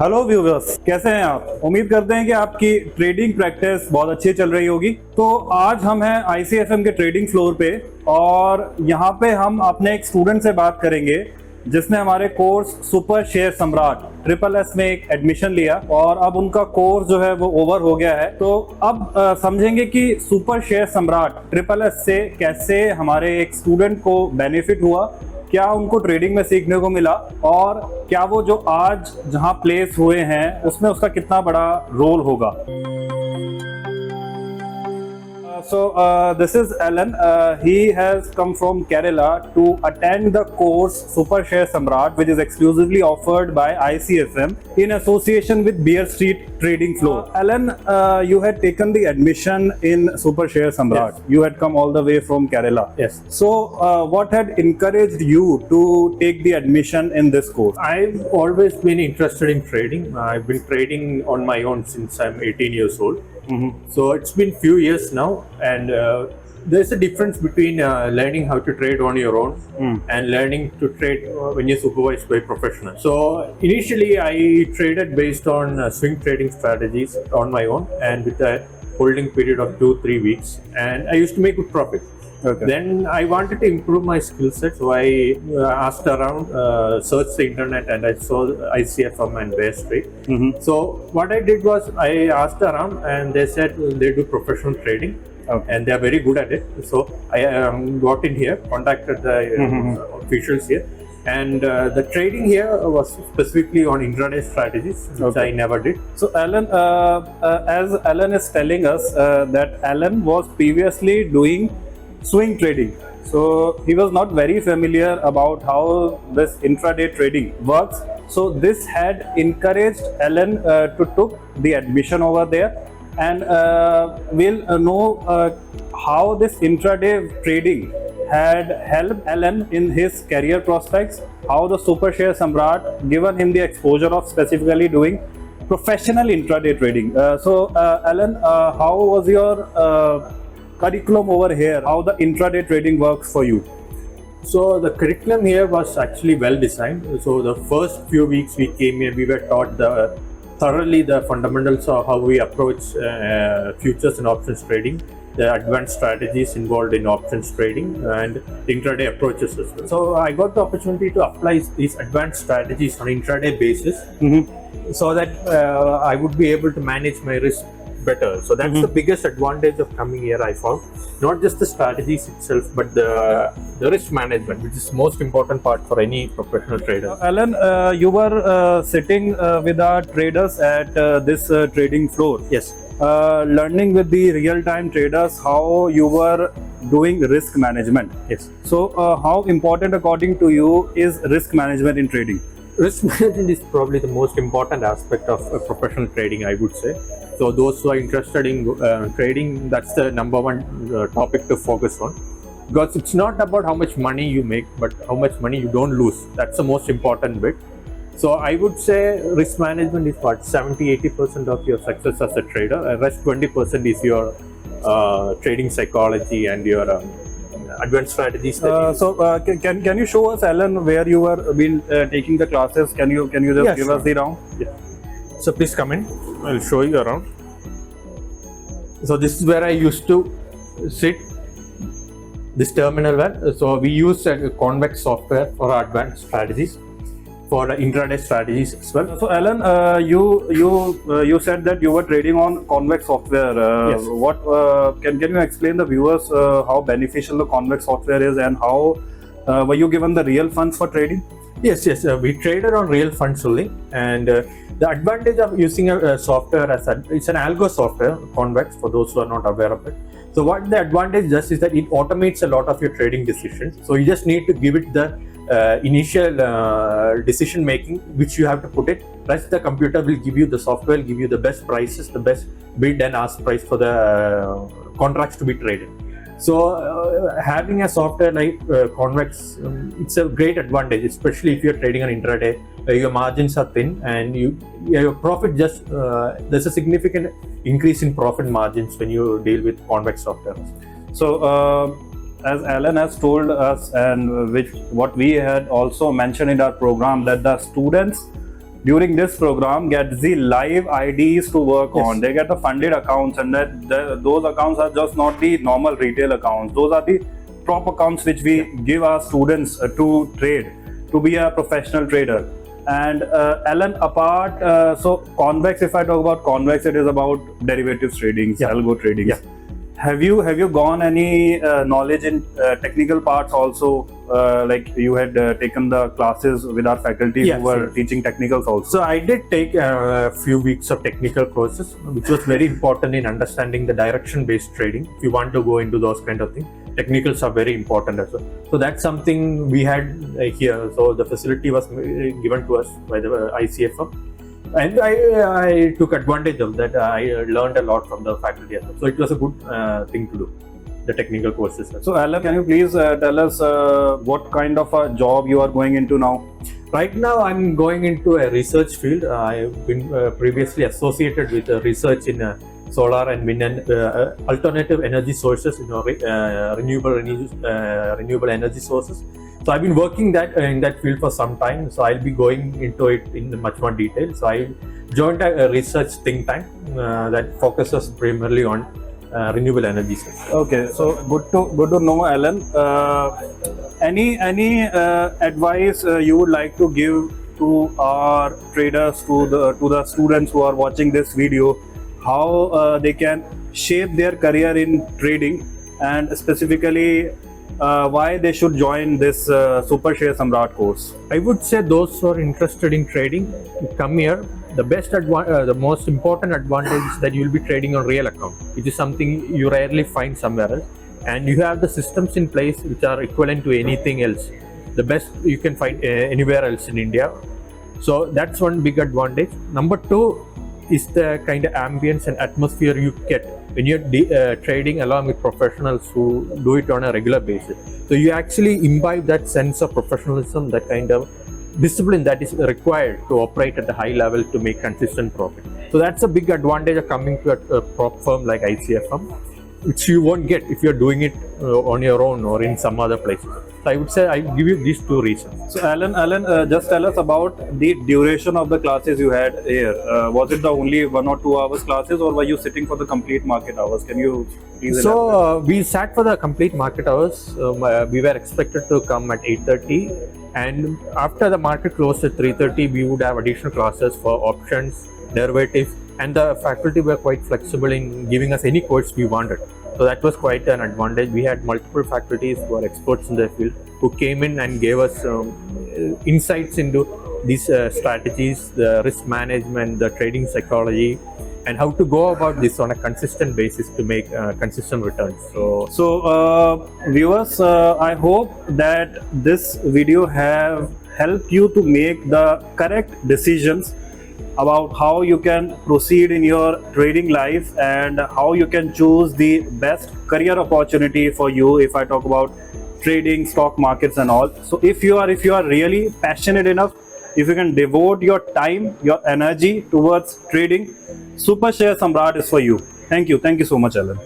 Hello viewers, कैसे हैं आप? उम्मीद करते हैं कि आपकी ट्रेडिंग प्रैक्टिस बहुत अच्छी चल रही होगी। तो आज हम हैं ICFM के ट्रेडिंग फ्लोर पे और यहाँ पे हम अपने एक स्टूडेंट से बात करेंगे जिसने हमारे कोर्स सुपर शेयर सम्राट SSS में एक एडमिशन लिया और अब उनका कोर्स जो है वो ओवर हो गया है। तो अब समझेंगे कि सुपर शेयर सम्राट SSS से कैसे हमारे एक स्टूडेंट को बेनिफिट हुआ, क्या उनको ट्रेडिंग में सीखने को मिला और क्या वो जो आज जहां प्लेस हुए हैं उसमें उसका कितना बड़ा रोल होगा। This is Alan. He has come from Kerala to attend the course Super Share Samrat, which is exclusively offered by ICFM in association with Bear Street Trading Floor. Alan, you had taken the admission in Super Share Samrat. Yes. You had come all the way from Kerala. Yes. So, what had encouraged you to take the admission in this course? I've always been interested in trading. I've been trading on my own since I'm 18 years old. So it's been few years now, and there's a difference between learning how to trade on your own and learning to trade when you're supervised by professionals. So initially I traded based on swing trading strategies on my own and with a holding period of 2-3 weeks, and I used to make good profit. Okay. Then I wanted to improve my skill set, so I asked around, searched the internet, and I saw ICFM and Bear Street. So what I did was I asked around, and they said they do professional trading, and they are very good at it. So I got in here, contacted the officials here, and the trading here was specifically on intraday strategies, which I never did. So Alan, as Alan is telling us that Alan was previously doing swing trading, so he was not very familiar about how this intraday trading works. So this had encouraged Alan to took the admission over there, and we'll know how this intraday trading had helped Alan in his career prospects, how the Super Share Samrat given him the exposure of specifically doing professional intraday trading. Alan, how was your curriculum over here, how the intraday trading works for you? So the curriculum here was actually well designed. So the first few weeks we came here, we were taught thoroughly the fundamentals of how we approach futures and options trading, the advanced strategies involved in options trading, and intraday approaches as well. So I got the opportunity to apply these advanced strategies on intraday basis, so that I would be able to manage my risk better. So that's the biggest advantage of coming here, I found. Not just the strategies itself, but the risk management, which is the most important part for any professional trader. Alan, you were sitting with our traders at this trading floor. Yes. Learning with the real-time traders how you were doing risk management. Yes. So how important according to you is risk management in trading? Risk management is probably the most important aspect of professional trading, I would say. So those who are interested in trading, that's the number one topic to focus on. Because it's not about how much money you make, but how much money you don't lose. That's the most important bit. So I would say risk management is what, 70-80% of your success as a trader. The rest 20% is your trading psychology and your advanced strategies. Can you show us, Alan, where you were been taking the classes? Can you just give us the round? Yeah. So please come in. I'll show you around. So this is where I used to sit. This terminal where. So we use a convex software for our advanced strategies, for the intraday strategies as well. So Alan, you said that you were trading on convex software. Yes. What can you explain the viewers how beneficial the convex software is and how were you given the real funds for trading? Yes. We traded on real funds only, and the advantage of using a software it's an algo software, convex, for those who are not aware of it. So what the advantage does is that it automates a lot of your trading decisions. So you just need to give it the initial decision making, which you have to put it. Rest the computer will give you, the software will give you the best prices, the best bid and ask price for the contracts to be traded. So having a software like Convex, it's a great advantage, especially if you're trading on intraday, where your margins are thin and your profit just there's a significant increase in profit margins when you deal with Convex software. So as Alan has told us, and what we had also mentioned in our program, that the students during this program gets the live IDs to work Yes. on. They get the funded accounts, and those accounts are just not the normal retail accounts. Those are the prop accounts which we give our students to trade, to be a professional trader. And Alan, apart, so Convex, if I talk about Convex, it is about derivatives trading, Yeah. algo trading. Yeah. Have you gone any knowledge in technical parts also? Like you had taken the classes with our faculty Yes, who were yes. teaching technicals also. So I did take a few weeks of technical courses, which was very important in understanding the direction-based trading. If you want to go into those kind of things, technicals are very important as well. So that's something we had here. So the facility was given to us by the ICFM, and I took advantage of that. I learned a lot from the faculty as well. So it was a good thing to do, the technical courses. So Alan, can you please tell us what kind of a job you are going into now? Right now, I'm going into a research field. I've been previously associated with research in solar and wind and alternative energy sources, renewable energy sources. So I've been working in that field for some time. So I'll be going into it in much more detail. So I joined a research think tank that focuses primarily on renewable energy sources. Okay, so good to know, Alan. Any advice you would like to give to our traders, to the students who are watching this video, how they can shape their career in trading, and specifically why they should join this Super Share Samrat course? I would say those who are interested in trading, come here. The most important advantage is that you will be trading on real account, which is something you rarely find somewhere else. And you have the systems in place which are equivalent to anything else. The best you can find anywhere else in India. So that's one big advantage. Number two is the kind of ambience and atmosphere you get when you're trading along with professionals who do it on a regular basis. So you actually imbibe that sense of professionalism, that kind of discipline that is required to operate at a high level to make consistent profit. So that's a big advantage of coming to a prop firm like ICFM, which you won't get if you're doing it on your own or in some other places. So I would say I give you these two reasons. So Alan, just tell us about the duration of the classes you had here. Was it the only 1 or 2 hours classes, or were you sitting for the complete market hours? Can you please elaborate? We sat for the complete market hours. We were expected to come at 8:30, and after the market closed at 3:30, we would have additional classes for options, derivatives, and the faculty were quite flexible in giving us any course we wanted. So that was quite an advantage. We had multiple faculties who are experts in their field who came in and gave us insights into these strategies, the risk management, the trading psychology, and how to go about this on a consistent basis to make consistent returns. So viewers, I hope that this video have helped you to make the correct decisions about how you can proceed in your trading life and how you can choose the best career opportunity for you, if I talk about trading, stock markets and all. So if you are really passionate enough, if you can devote your time, your energy towards trading, Super Share Samrat is for you. Thank you so much, Alan.